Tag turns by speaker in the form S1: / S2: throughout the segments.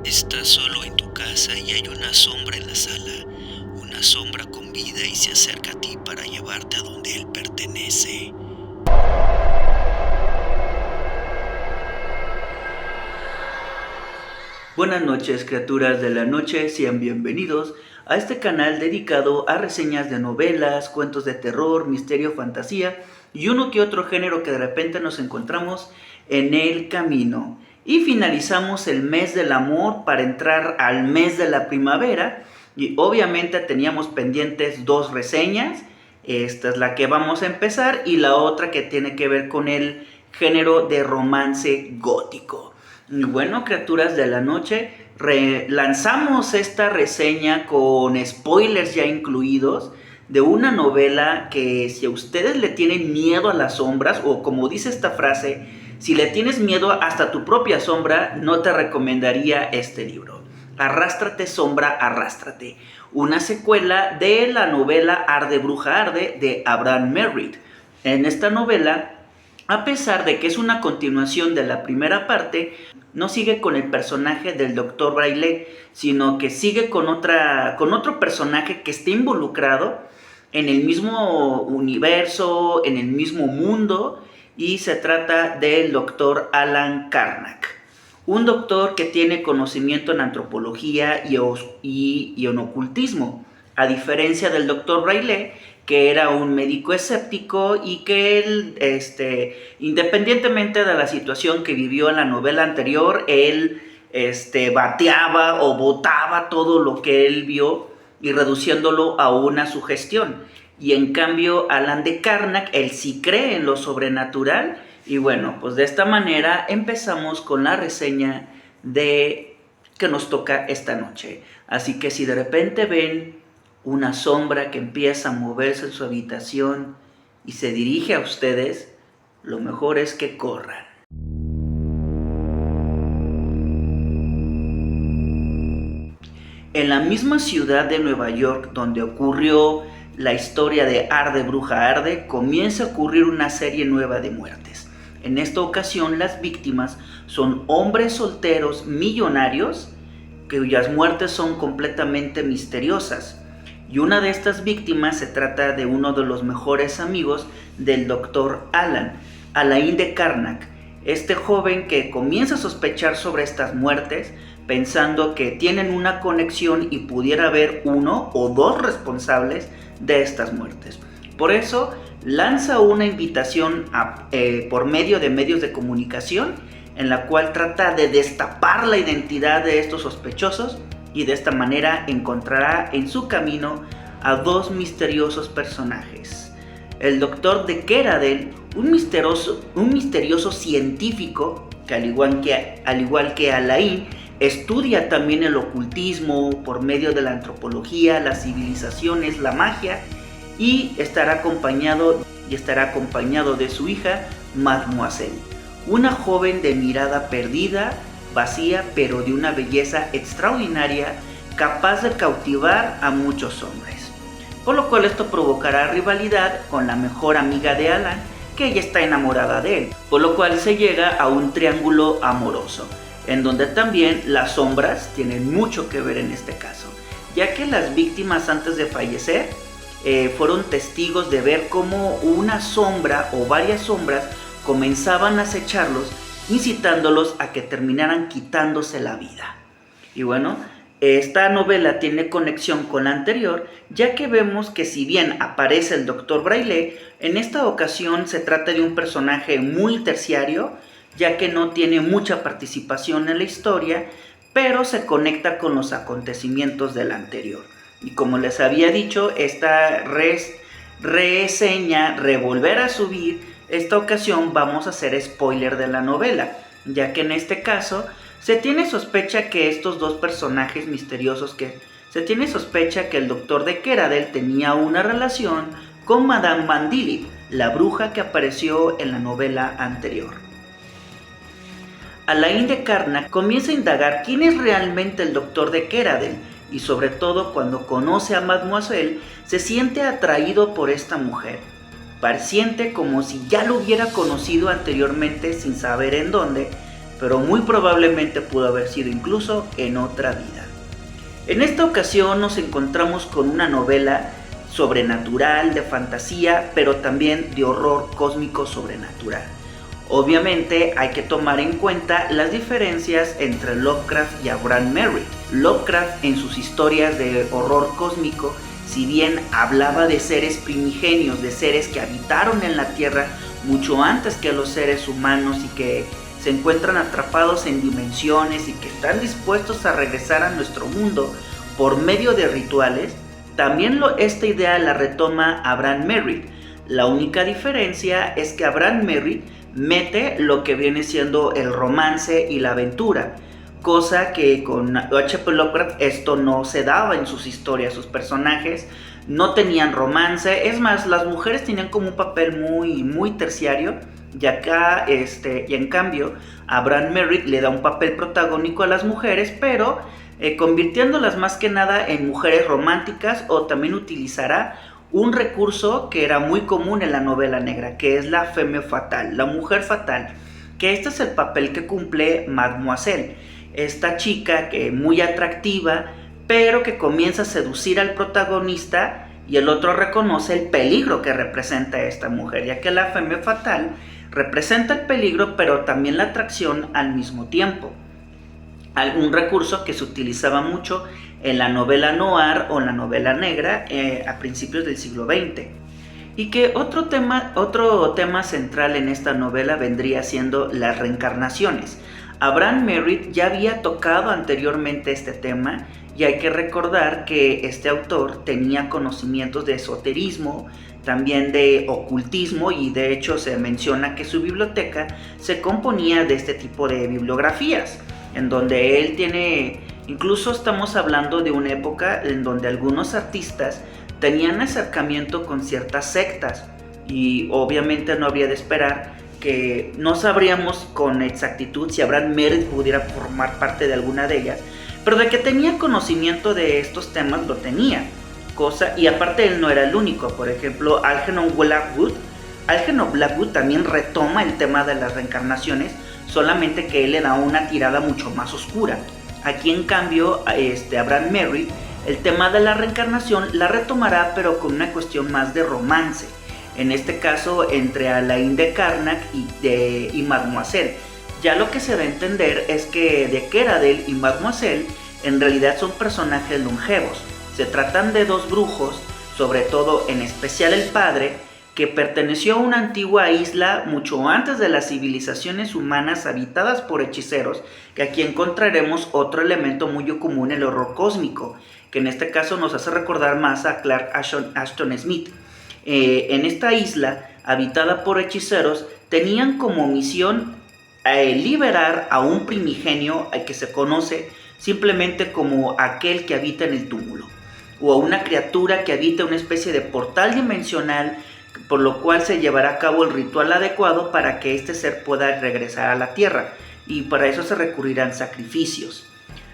S1: Estás solo en tu casa y hay una sombra en la sala, una sombra con vida y se acerca a ti para llevarte a donde él pertenece.
S2: Buenas noches, criaturas de la noche, sean bienvenidos a este canal dedicado a reseñas de novelas, cuentos de terror, misterio, fantasía y uno que otro género que de repente nos encontramos en el camino. Y finalizamos el mes del amor para entrar al mes de la primavera y obviamente teníamos pendientes dos reseñas. Esta es la que vamos a empezar y la otra que tiene que ver con el género de romance gótico. Y bueno, criaturas de la noche, lanzamos esta reseña con spoilers ya incluidos de una novela que si a ustedes le tienen miedo a las sombras, o como dice esta frase, si le tienes miedo hasta a tu propia sombra, no te recomendaría este libro. Arrástrate, sombra, arrástrate. Una secuela de la novela Arde, bruja, arde de Abraham Merritt. En esta novela, a pesar de que es una continuación de la primera parte, no sigue con el personaje del Dr. Braille, sino que sigue con otro personaje que está involucrado en el mismo universo, en el mismo mundo, y se trata del Dr. Alan Karnak. Un doctor que tiene conocimiento en antropología y en ocultismo, a diferencia del Dr. Braille, que era un médico escéptico y que él, independientemente de la situación que vivió en la novela anterior, él bateaba o botaba todo lo que él vio y reduciéndolo a una sugestión. Y en cambio, Alan de Karnak, él sí cree en lo sobrenatural. Y bueno, pues de esta manera empezamos con la reseña de que nos toca esta noche. Así que si de repente ven una sombra que empieza a moverse en su habitación y se dirige a ustedes, lo mejor es que corran. En la misma ciudad de Nueva York donde ocurrió la historia de Arde, bruja, arde, comienza a ocurrir una serie nueva de muertes. En esta ocasión las víctimas son hombres solteros millonarios cuyas muertes son completamente misteriosas. Y una de estas víctimas se trata de uno de los mejores amigos del Dr. Alan, Alain de Karnak, este joven que comienza a sospechar sobre estas muertes, pensando que tienen una conexión y pudiera haber uno o dos responsables de estas muertes. Por eso lanza una invitación por medio de medios de comunicación en la cual trata de destapar la identidad de estos sospechosos y de esta manera encontrará en su camino a dos misteriosos personajes. El doctor de Keradel, un misterioso científico que al igual que Alain, estudia también el ocultismo por medio de la antropología, las civilizaciones, la magia, y estará acompañado de su hija, Mademoiselle, una joven de mirada perdida, vacía, pero de una belleza extraordinaria, capaz de cautivar a muchos hombres. Por lo cual esto provocará rivalidad con la mejor amiga de Alan, que ella está enamorada de él, por lo cual se llega a un triángulo amoroso, en donde también las sombras tienen mucho que ver en este caso, ya que las víctimas antes de fallecer fueron testigos de ver cómo una sombra o varias sombras comenzaban a acecharlos, incitándolos a que terminaran quitándose la vida. Y bueno, esta novela tiene conexión con la anterior, ya que vemos que si bien aparece el Dr. Braille, en esta ocasión se trata de un personaje muy terciario, ya que no tiene mucha participación en la historia, pero se conecta con los acontecimientos de la anterior. Y como les había dicho, esta reseña, revolver a subir, esta ocasión vamos a hacer spoiler de la novela, ya que en este caso se tiene sospecha que estos dos personajes misteriosos se tiene sospecha que el doctor de Keradel tenía una relación con Madame Mandilip, la bruja que apareció en la novela anterior. Alain de Karnak comienza a indagar quién es realmente el doctor de Keradel, y sobre todo cuando conoce a Mademoiselle se siente atraído por esta mujer. Siente como si ya lo hubiera conocido anteriormente sin saber en dónde, pero muy probablemente pudo haber sido incluso en otra vida. En esta ocasión nos encontramos con una novela sobrenatural, de fantasía, pero también de horror cósmico sobrenatural. Obviamente hay que tomar en cuenta las diferencias entre Lovecraft y Abraham Merritt. Lovecraft en sus historias de horror cósmico, si bien hablaba de seres primigenios, de seres que habitaron en la Tierra mucho antes que los seres humanos y que se encuentran atrapados en dimensiones y que están dispuestos a regresar a nuestro mundo por medio de rituales, también esta idea la retoma Abraham Merritt. La única diferencia es que Abraham Merritt mete lo que viene siendo el romance y la aventura, cosa que con H.P. Lovecraft esto no se daba en sus historias. Sus personajes no tenían romance, es más, las mujeres tenían como un papel muy terciario, y acá y en cambio Abraham Merritt le da un papel protagónico a las mujeres, pero convirtiéndolas más que nada en mujeres románticas, o también utilizará un recurso que era muy común en la novela negra, que es la femme fatale, la mujer fatal, que este es el papel que cumple Mademoiselle, esta chica que muy atractiva, pero que comienza a seducir al protagonista y el otro reconoce el peligro que representa esta mujer, ya que la femme fatale representa el peligro pero también la atracción al mismo tiempo. Un recurso que se utilizaba mucho en la novela noir o en la novela negra a principios del siglo XX. Y que otro tema central en esta novela vendría siendo las reencarnaciones. Abraham Merritt ya había tocado anteriormente este tema, y hay que recordar que este autor tenía conocimientos de esoterismo, también de ocultismo, y de hecho se menciona que su biblioteca se componía de este tipo de bibliografías, en donde él tiene, incluso estamos hablando de una época en donde algunos artistas tenían acercamiento con ciertas sectas, y obviamente no habría de esperar que no sabríamos con exactitud si Abraham Merritt pudiera formar parte de alguna de ellas, pero de que tenía conocimiento de estos temas lo tenía, y aparte él no era el único. Por ejemplo, Algernon Blackwood también retoma el tema de las reencarnaciones, solamente que él le da una tirada mucho más oscura. Aquí en cambio Abraham Merritt el tema de la reencarnación la retomará, pero con una cuestión más de romance, en este caso entre Alain de Carnac y Mademoiselle. Ya lo que se va a entender es que de Keradel y Mademoiselle en realidad son personajes longevos. Se tratan de dos brujos, sobre todo en especial el padre, que perteneció a una antigua isla mucho antes de las civilizaciones humanas habitadas por hechiceros, que aquí encontraremos otro elemento muy común en el horror cósmico, que en este caso nos hace recordar más a Clark Ashton Smith. En esta isla, habitada por hechiceros, tenían como misión liberar a un primigenio que se conoce simplemente como aquel que habita en el túmulo, o a una criatura que habita una especie de portal dimensional, por lo cual se llevará a cabo el ritual adecuado para que este ser pueda regresar a la tierra, y para eso se recurrirán sacrificios.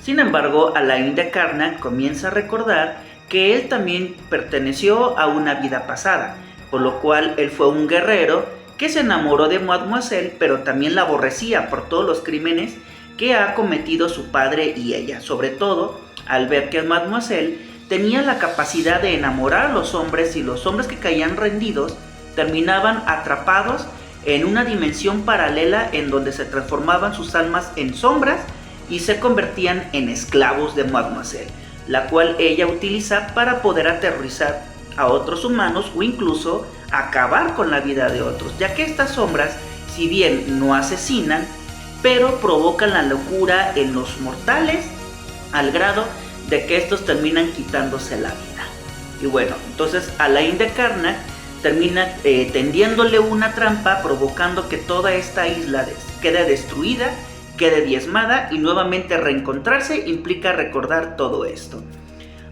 S2: Sin embargo, Alain de Carnac comienza a recordar que él también perteneció a una vida pasada, por lo cual él fue un guerrero que se enamoró de Mademoiselle, pero también la aborrecía por todos los crímenes que ha cometido su padre y ella, sobre todo al ver que Mademoiselle tenía la capacidad de enamorar a los hombres, y los hombres que caían rendidos terminaban atrapados en una dimensión paralela en donde se transformaban sus almas en sombras y se convertían en esclavos de Mademoiselle, la cual ella utiliza para poder aterrorizar a otros humanos o incluso acabar con la vida de otros, ya que estas sombras, si bien no asesinan, pero provocan la locura en los mortales al grado de que estos terminan quitándose la vida. Y bueno, entonces Alain de Carnac termina tendiéndole una trampa, provocando que toda esta isla quede destruida, quede diezmada, y nuevamente reencontrarse implica recordar todo esto.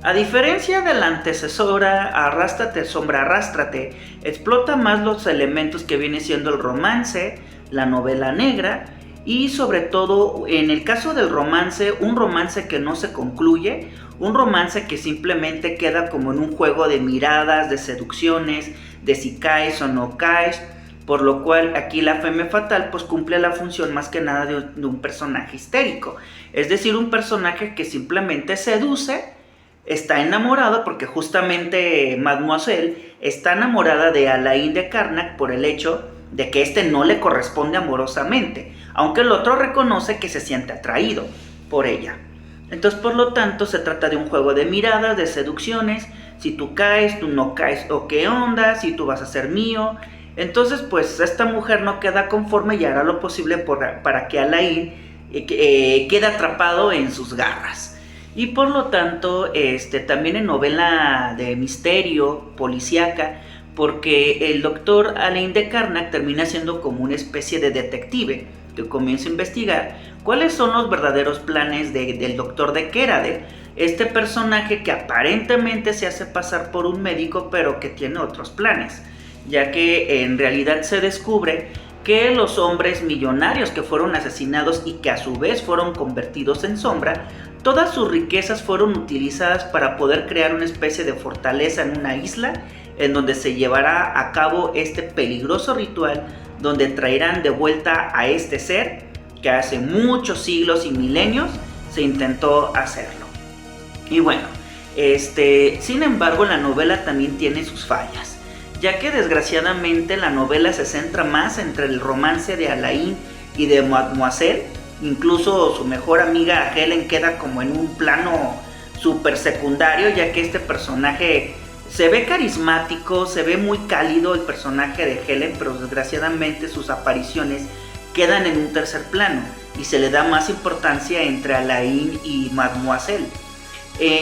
S2: A diferencia de la antecesora, Arrástrate sombra, arrástrate, explota más los elementos que viene siendo el romance, la novela negra, y sobre todo en el caso del romance, un romance que no se concluye, un romance que simplemente queda como en un juego de miradas, de seducciones, de si caes o no caes, por lo cual aquí la femme fatale pues cumple la función más que nada de un personaje histérico, es decir, un personaje que simplemente seduce, está enamorado, porque justamente Mademoiselle está enamorada de Alain de Carnac por el hecho de que este no le corresponde amorosamente, aunque el otro reconoce que se siente atraído por ella. Entonces, por lo tanto, se trata de un juego de miradas, de seducciones. Si tú caes, tú no caes, o qué onda, si tú vas a ser mío. Entonces, pues esta mujer no queda conforme y hará lo posible para que Alain quede atrapado en sus garras. Y por lo tanto, también en novela de misterio, policíaca, porque el doctor Alain de Carnac termina siendo como una especie de detective que comienza a investigar cuáles son los verdaderos planes del doctor de Quéradel, este personaje que aparentemente se hace pasar por un médico pero que tiene otros planes, ya que en realidad se descubre que los hombres millonarios que fueron asesinados y que a su vez fueron convertidos en sombra, todas sus riquezas fueron utilizadas para poder crear una especie de fortaleza en una isla en donde se llevará a cabo este peligroso ritual donde traerán de vuelta a este ser que hace muchos siglos y milenios se intentó hacerlo. Y bueno, sin embargo la novela también tiene sus fallas, ya que desgraciadamente la novela se centra más entre el romance de Alain y de Mademoiselle. Incluso su mejor amiga Helen queda como en un plano súper secundario, ya que este personaje se ve carismático, se ve muy cálido el personaje de Helen, pero desgraciadamente sus apariciones quedan en un tercer plano y se le da más importancia entre Alain y Mademoiselle.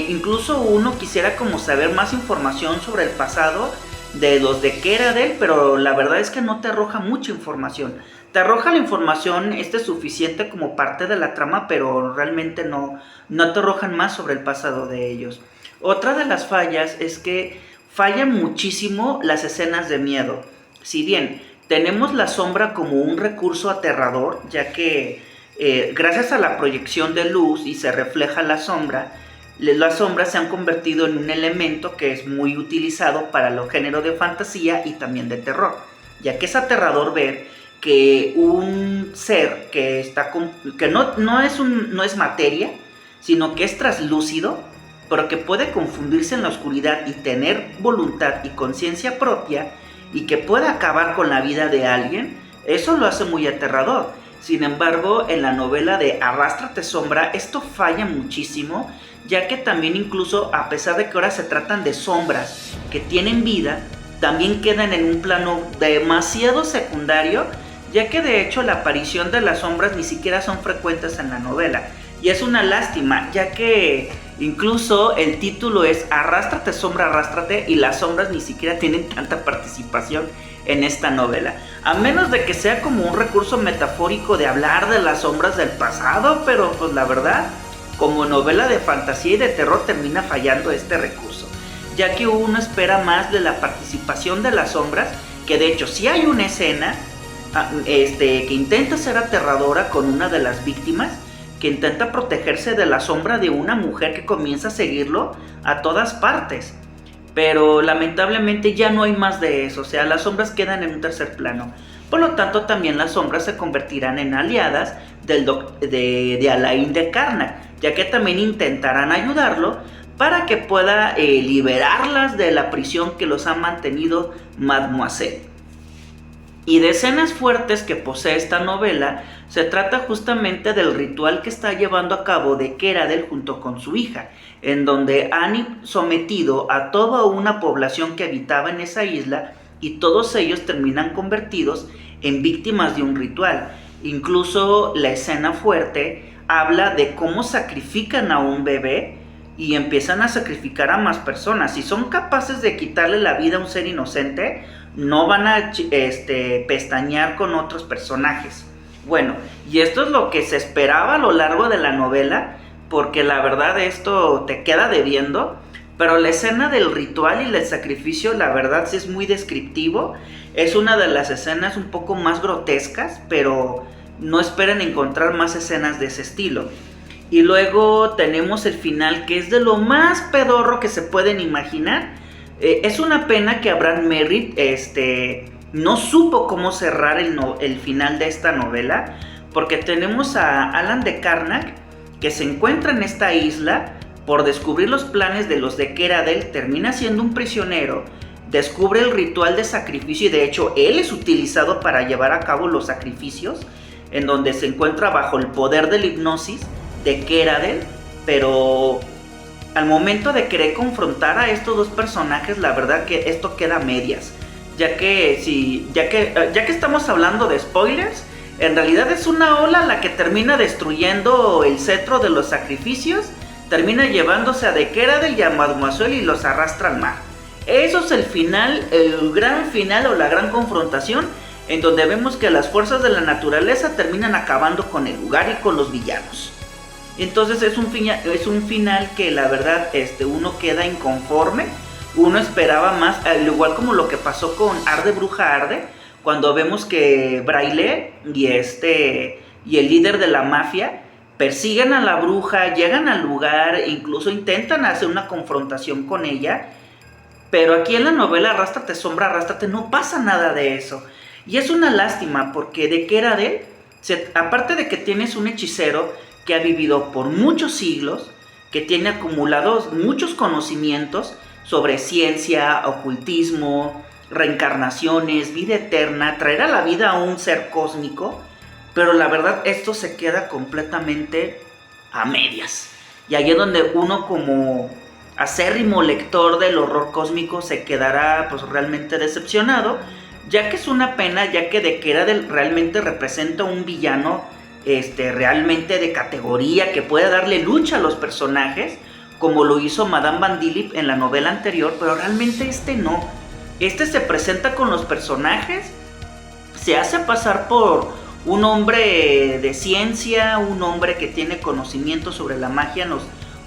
S2: Incluso uno quisiera como saber más información sobre el pasado de los de Quéradel, pero la verdad es que no te arroja mucha información. Te arroja la información suficiente como parte de la trama, pero realmente no te arrojan más sobre el pasado de ellos. Otra de las fallas es que fallan muchísimo las escenas de miedo. Si bien tenemos la sombra como un recurso aterrador, ya que gracias a la proyección de luz y se refleja las sombras se han convertido en un elemento que es muy utilizado para los géneros de fantasía y también de terror, ya que es aterrador ver que un ser que no es materia, sino que es traslúcido, pero que puede confundirse en la oscuridad y tener voluntad y conciencia propia, y que pueda acabar con la vida de alguien, eso lo hace muy aterrador. Sin embargo, en la novela de Arrástrate Sombra, esto falla muchísimo, ya que también incluso, a pesar de que ahora se tratan de sombras que tienen vida, también quedan en un plano demasiado secundario, ya que de hecho la aparición de las sombras ni siquiera son frecuentes en la novela. Y es una lástima, ya que incluso el título es Arrástrate Sombra, Arrástrate, y las sombras ni siquiera tienen tanta participación en esta novela. A menos de que sea como un recurso metafórico de hablar de las sombras del pasado, pero pues la verdad, como novela de fantasía y de terror termina fallando este recurso, ya que uno espera más de la participación de las sombras, que de hecho sí hay una escena que intenta ser aterradora con una de las víctimas, que intenta protegerse de la sombra de una mujer que comienza a seguirlo a todas partes. Pero lamentablemente ya no hay más de eso, o sea, las sombras quedan en un tercer plano. Por lo tanto, también las sombras se convertirán en aliadas de Alain de Carnac, ya que también intentarán ayudarlo para que pueda liberarlas de la prisión que los ha mantenido Mademoiselle. Y de escenas fuertes que posee esta novela, se trata justamente del ritual que está llevando a cabo de Quéradel junto con su hija, en donde han sometido a toda una población que habitaba en esa isla, y todos ellos terminan convertidos en víctimas de un ritual. Incluso la escena fuerte habla de cómo sacrifican a un bebé y empiezan a sacrificar a más personas. Si son capaces de quitarle la vida a un ser inocente, no van a pestañear con otros personajes. Bueno, y esto es lo que se esperaba a lo largo de la novela, porque la verdad esto te queda debiendo, pero la escena del ritual y el sacrificio, la verdad sí es muy descriptivo. Es una de las escenas un poco más grotescas, pero no esperen encontrar más escenas de ese estilo. Y luego tenemos el final, que es de lo más pedorro que se pueden imaginar. Es una pena que Abraham Merritt no supo cómo cerrar el final de esta novela, porque tenemos a Alan de Karnak, que se encuentra en esta isla por descubrir los planes de los de Keradel, termina siendo un prisionero, descubre el ritual de sacrificio y de hecho él es utilizado para llevar a cabo los sacrificios, en donde se encuentra bajo el poder de la hipnosis de Keradel, pero al momento de querer confrontar a estos dos personajes, la verdad que esto queda a medias, ya que estamos hablando de spoilers, en realidad es una ola la que termina destruyendo el cetro de los sacrificios, termina llevándose a de Keradel y a Mademoiselle y los arrastra al mar. Eso es el final, el gran final o la gran confrontación, en donde vemos que las fuerzas de la naturaleza terminan acabando con el lugar y con los villanos. Entonces es un final que la verdad uno queda inconforme, uno esperaba más, al igual como lo que pasó con Arde Bruja Arde, cuando vemos que Braille y el líder de la mafia persiguen a la bruja, llegan al lugar, incluso intentan hacer una confrontación con ella, pero aquí en la novela Arrástrate Sombra, Arrástrate no pasa nada de eso. Y es una lástima porque de Keradel, aparte de que tienes un hechicero que ha vivido por muchos siglos, que tiene acumulados muchos conocimientos sobre ciencia, ocultismo, reencarnaciones, vida eterna, traer a la vida a un ser cósmico, pero la verdad esto se queda completamente a medias. Y ahí es donde uno como acérrimo lector del horror cósmico se quedará pues realmente decepcionado, ya que es una pena, ya que de Keradel realmente representa un villano realmente de categoría que puede darle lucha a los personajes, como lo hizo Madame Van Dilip en la novela anterior, pero realmente no. Se presenta con los personajes, se hace pasar por un hombre de ciencia, un hombre que tiene conocimiento sobre la magia en los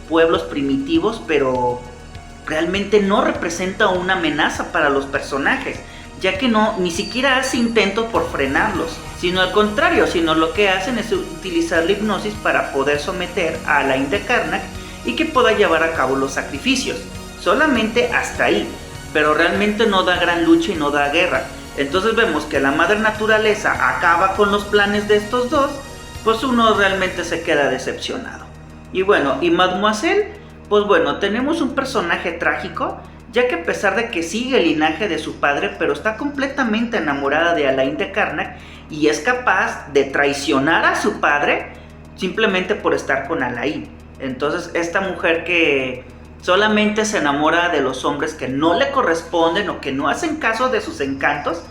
S2: pueblos primitivos, pero realmente no representa una amenaza para los personajes, ya que ni siquiera hace intentos por frenarlos, sino al contrario, lo que hacen es utilizar la hipnosis para poder someter a Alain de Karnak y que pueda llevar a cabo los sacrificios, solamente hasta ahí, pero realmente no da gran lucha y no da guerra. Entonces vemos que la madre naturaleza acaba con los planes de estos dos, pues uno realmente se queda decepcionado. Y bueno, y Mademoiselle, pues bueno, tenemos un personaje trágico, ya que a pesar de que sigue el linaje de su padre, pero está completamente enamorada de Alain de Karnak y es capaz de traicionar a su padre simplemente por estar con Alain. Entonces esta mujer que solamente se enamora de los hombres que no le corresponden o que no hacen caso de sus encantos,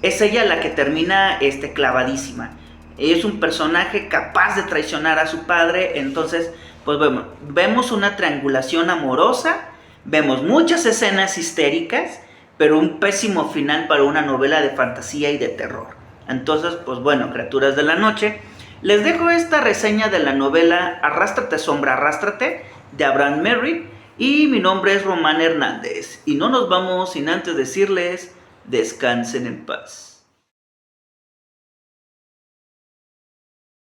S2: es ella la que termina clavadísima. Es un personaje capaz de traicionar a su padre. Entonces pues bueno, vemos una triangulación amorosa, vemos muchas escenas histéricas, pero un pésimo final para una novela de fantasía y de terror. Entonces pues bueno, criaturas de la noche, les dejo esta reseña de la novela Arrástrate Sombra, Arrástrate de Abraham Merritt, y mi nombre es Román Hernández y no nos vamos sin antes decirles descansen en paz.